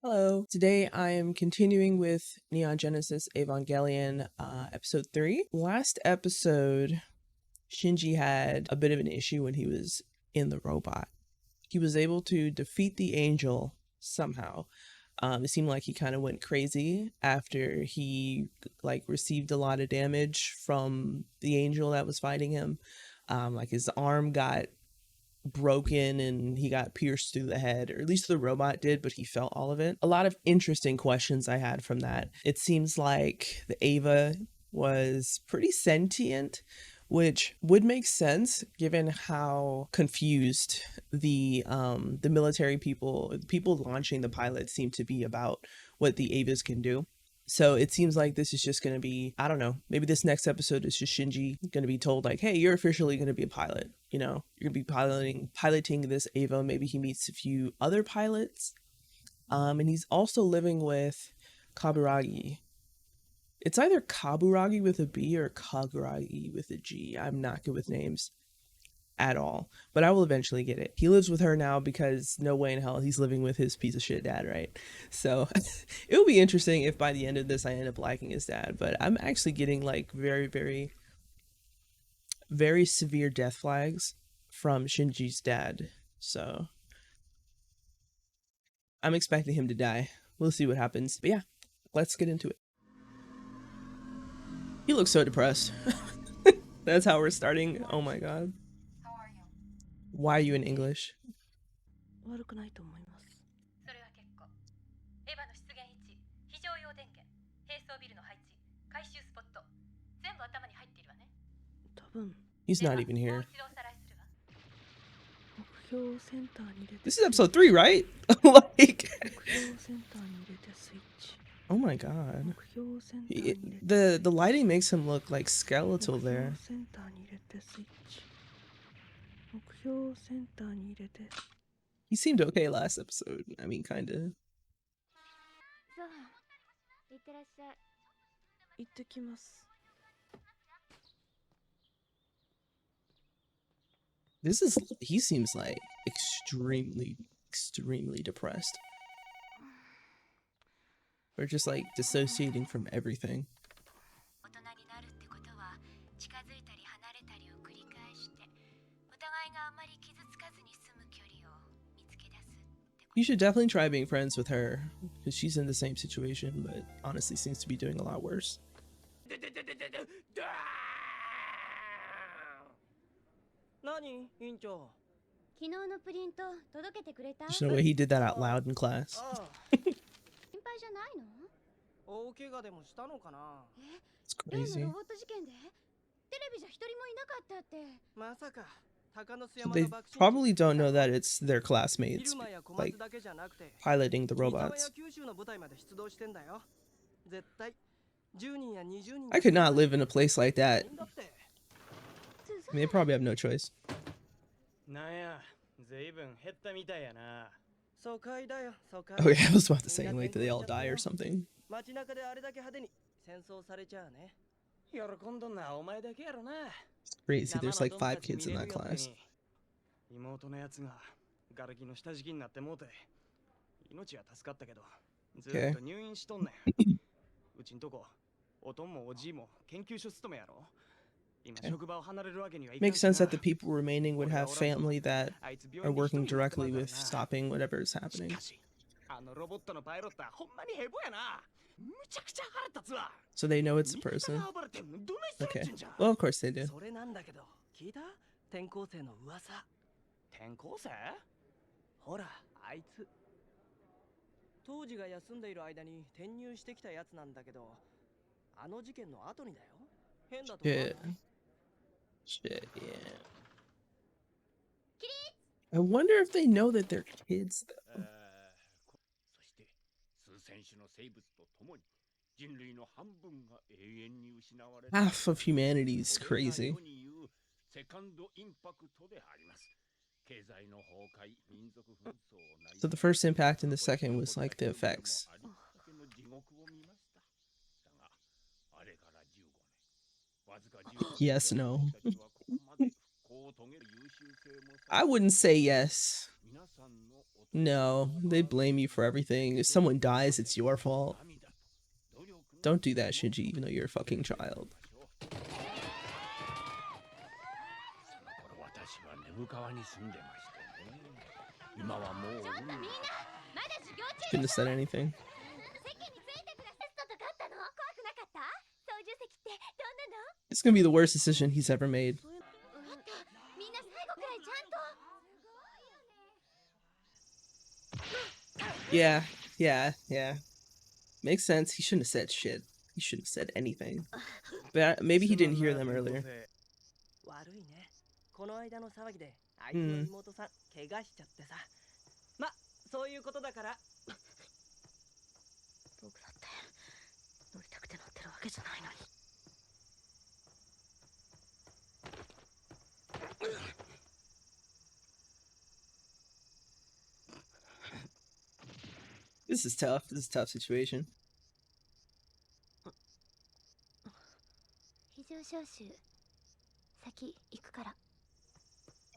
Hello. Today I am continuing with Neon Genesis Evangelion, episode 3. Last episode, Shinji had a bit of an issue when he was in the robot. He was able to defeat the angel somehow. It seemed like he kind of went crazy after he received a lot of damage from the angel that was fighting him. His arm got broken and he got pierced through the head, or at least the robot did, but he felt all of it. A lot of interesting questions I had from that. It seems like the Ava was pretty sentient, which would make sense given how confused the military people launching the pilot seem to be about what the Avas can do. So it seems like this is just going to be, I don't know, maybe this next episode is just Shinji going to be told like, hey, you're officially going to be a pilot. You know, you're going to be piloting this Ava. Maybe he meets a few other pilots. And he's also living with Kaburagi. It's either Kaburagi with a B or Kaguragi with a G. I'm not good with names at all, but I will eventually get it. He lives with her now because no way in hell he's living with his piece of shit dad, right? So it will be interesting if by the end of this I end up liking his dad, but I'm actually getting like very, very, very severe death flags from Shinji's dad. So I'm expecting him to die. We'll see what happens. But yeah, let's get into it. He looks so depressed. That's how we're starting. Oh my god. Why are you in English? 悪くないと思います。それは結構。エヴァの出現位置、非常用電源、並走ビルの配置、回収スポット、全部頭に入っているわね。多分 He's not even もう here. 一度おさらいするわ。目標センターに入れて This is episode 3, right? Like, 目標センターに入れてスイッチ oh my god. 目標センターに入れて The lighting makes him look like 目 skeletal 標 there. センターに入れてスイッチ目標センターに入れて He seemed okay last episode. I mean, kind of. そう。いってらっしゃい。行ってきます He seems like extremely, extremely depressed. Or just like dissociating from everything. 大人になるってことは近づいたり離れたりを繰り返してお互いがあまり傷つかずに済む距離を見つけ出すってこと。 You should definitely try being friends with her, because she's in the same situation, but honestly seems to be doing a lot worse. 何院長 昨日のプリント届けてくれた？ There's no way he did that out loud in class. ああ心配じゃないの？大怪我でもしたのかな It's 例の crazy. ロボット事件でテレビじゃ一人もいなかったって。まさか高野 So 山 they の爆心 probably don't know that it's their classmates, 入間や小 like 松だけじゃなくて piloting the 三沢 robots. や九州の部隊まで出動してんだよ絶対10人や20人 I could not live in a place like that. だって I mean, they probably have no choice. なんや、ずいぶん減ったみたいやな。疎開だよ疎開 Oh yeah, I was about to say, like, do they all die or something? 街中であれだけ派手に戦争されちゃうね喜んどんなお前だけやろな。 It's crazy. There's like 5 kids in that class. 妹のやつがガルキの下敷きになってもうて、命は助かったけど、ずっと入院しとんねん。うちんとこ、おとんもおじいも研究所勤めやろ。今職場を離れるわけにはいかん Makes sense that the people remaining would have family that あいつ are 病院 working で一人で directly 困 with ったな。 stopping whatever is し happening. かし、あのロボットのパイロットはほんまにヘボやな。むちゃくちゃ腹立つわ。 So they know it's a 味方 person. が暴れてどないするっ Okay. ちゅうんじゃ。 Well, of course they do. それなんだけど聞いた転校生の噂転校生？ほらあいつ当時が休んでいる間に転入してきたやつなんだけどあの事件の後にだよ変だと思わない Yeah. Shit, yeah. I wonder if they know that they're kids, though. そして数千種の生物と共に人類の半分が永遠に失われ Half of humanity is これが crazy. 世に言うセカンドインパクトであります。経済の崩壊、民族紛争、 So the first impact and the second was like the effects. ありったけの地獄を見ました。だが、あれから15年。わずか15年 Yes, no. 私たちはここまで復興を遂げる優秀性も I wouldn't say yes. 皆さんのお No, they blame you for everything. If someone dies, it's your fault. Don't do that, Shinji, even though you're a fucking child. Shouldn't have said anything. It's gonna be the worst decision he's ever made. Yeah. Makes sense. He shouldn't have said shit. He shouldn't have said anything. But maybe he didn't hear them earlier. 悪いね。この間の騒ぎであいつの妹さん怪我しちゃってさ。ま、そういうことだから。僕だって乗りたくて乗ってるわけじゃないのに。This is tough. This is a tough situation. 非常招集先行くから。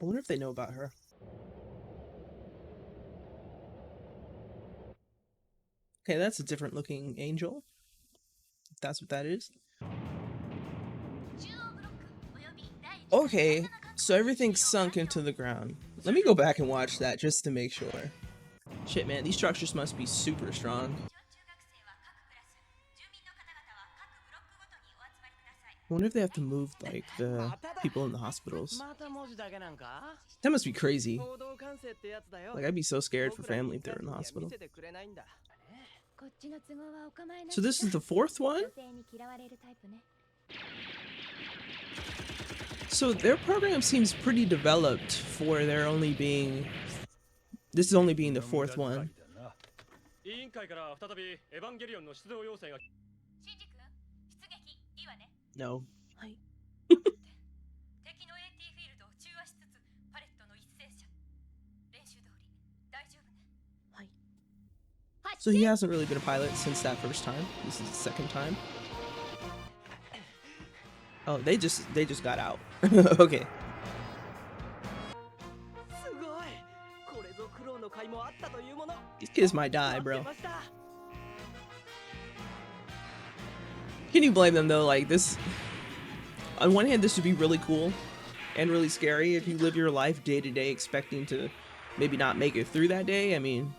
I wonder if they know about her. Okay, that's a different looking angel. If that's what that is. Okay, so everything's sunk into the ground. Let me go back and watch that just to make sure. Shit, man, these structures must be super strong. I wonder if they have to move, like, the people in the hospitals. That must be crazy. Like, I'd be so scared for family if they were in the hospital. So this is the fourth one? So their program seems pretty developed for their only being... This is only being the fourth one. No. So he hasn't really been a pilot since that first time. This is the second time. Oh, they just got out. Okay. These kids might die, bro. Can you blame them though? Like this, on one hand, this would be really cool and really scary if you live your life day to day expecting to maybe not make it through that day. I mean,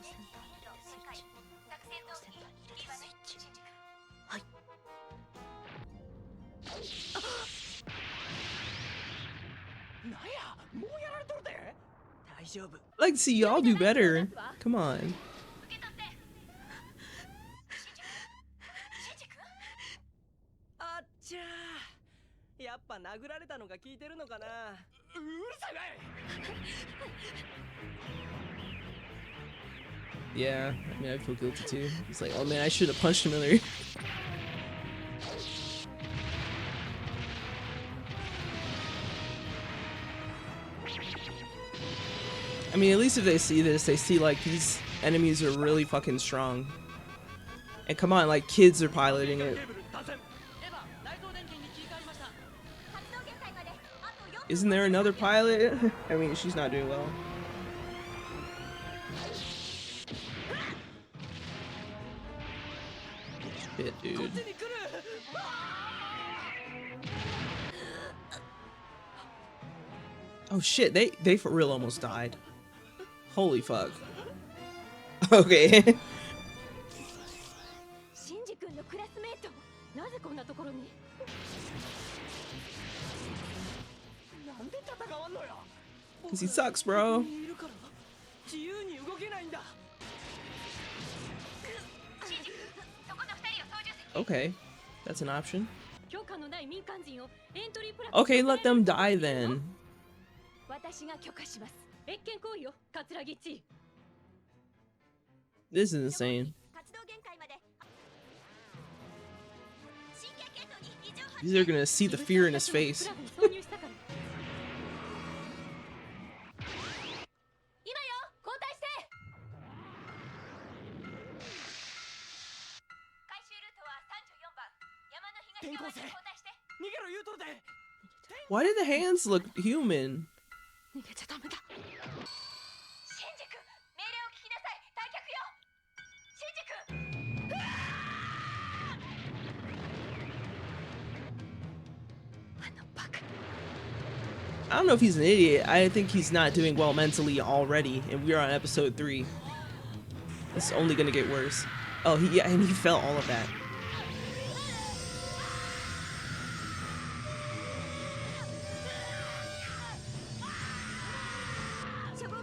like, see, y'all do better. Come on. Yeah, I mean, I feel guilty too. It's like, oh man, I should have punched him earlier. I mean, at least if they see this, they see like these enemies are really fucking strong. And come on, like kids are piloting it. Isn't there another pilot? I mean, she's not doing well. Shit, dude. Oh shit, they for real almost died. Holy fuck. Okay. Cause he sucks, bro. Okay, that's an option. Okay, let them die then. This is insane. These are gonna see the fear in his face. Why did the hands look human? I don't know if he's an idiot. I think he's not doing well mentally already, and we're on episode 3. It's only gonna get worse. Oh, yeah, and he felt all of that.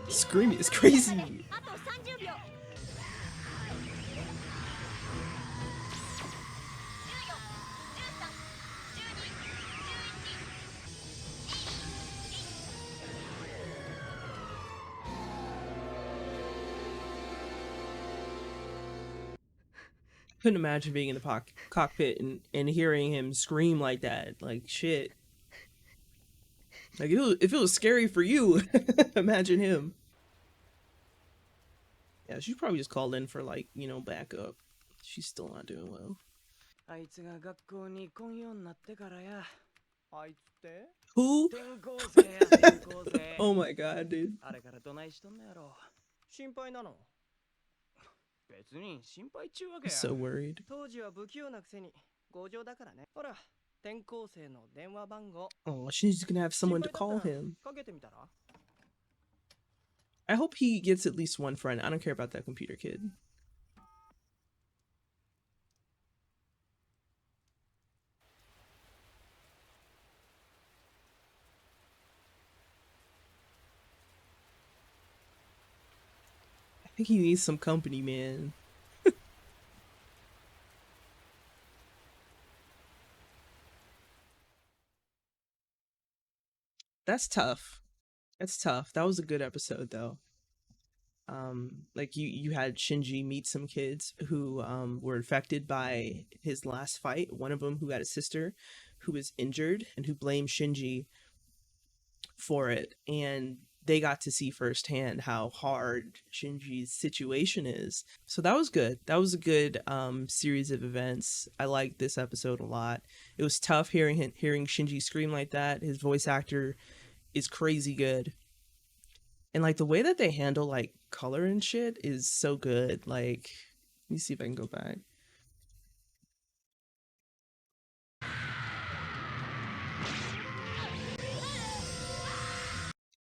Screaming is crazy. Couldn't imagine being in the cockpit and hearing him scream like that. Like, shit. Like, if it was scary for you, imagine him. Yeah, she probably just called in for, like, you know, backup. She's still not doing well. あいつが学校に来んようになってからや。あいつって Who? 転校生や転校生。Oh my god, dude. あれからどないしとんのやろ。心配なの別に心配っちゅうわけ I'm や。 so worried. 当時は不器用なくせに強情だからね。ほら、転校生の電話番号 Oh, she's gonna have someone to 心配だ call ったら him. かけてみたら I hope he gets at least one friend. I don't care about that computer kid. I think he needs some company, man. That's tough. That's tough. That was a good episode, though. Like you had Shinji meet some kids who were affected by his last fight. One of them who had a sister who was injured and who blamed Shinji for it, and they got to see firsthand how hard Shinji's situation is. So that was good. That was a good series of events. I liked this episode a lot. It was tough hearing Shinji scream like that. His voice actor is crazy good. And like the way that they handle like color and shit is so good. Like, let me see if I can go back.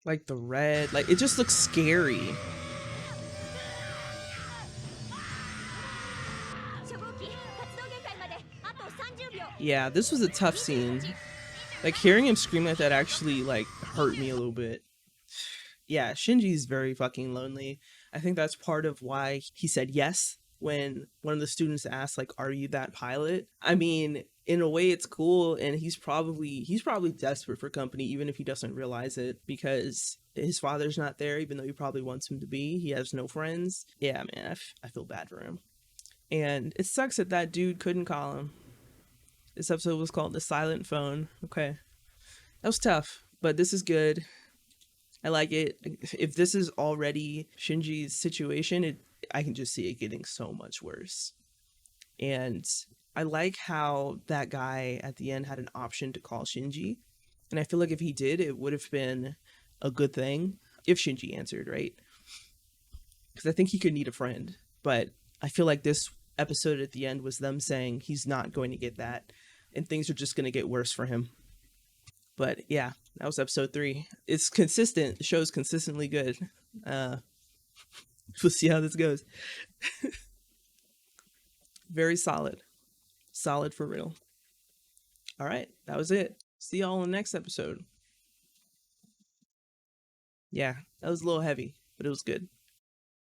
Like the red, like it just looks scary. Yeah, this was a tough scene. Like hearing him scream like that actually like hurt me a little bit. Yeah, Shinji's very fucking lonely. I think that's part of why he said yes when one of the students asked like, "Are you that pilot?" I mean, in a way it's cool, and he's probably desperate for company even if he doesn't realize it, because his father's not there even though he probably wants him to be. He has no friends. Yeah, man, I feel bad for him. And it sucks that that dude couldn't call him. This episode was called The Silent Phone. Okay. That was tough, but this is good. I like it. If this is already Shinji's situation, I can just see it getting so much worse. And I like how that guy at the end had an option to call Shinji. And I feel like if he did, it would have been a good thing if Shinji answered, right? Because I think he could need a friend. But I feel like this episode at the end was them saying he's not going to get that, and things are just going to get worse for him. But yeah, that was episode 3. It's consistent. The show's consistently good. We'll see how this goes. Very solid. Solid for real. All right, that was it. See y'all in the next episode. Yeah, that was a little heavy, but it was good.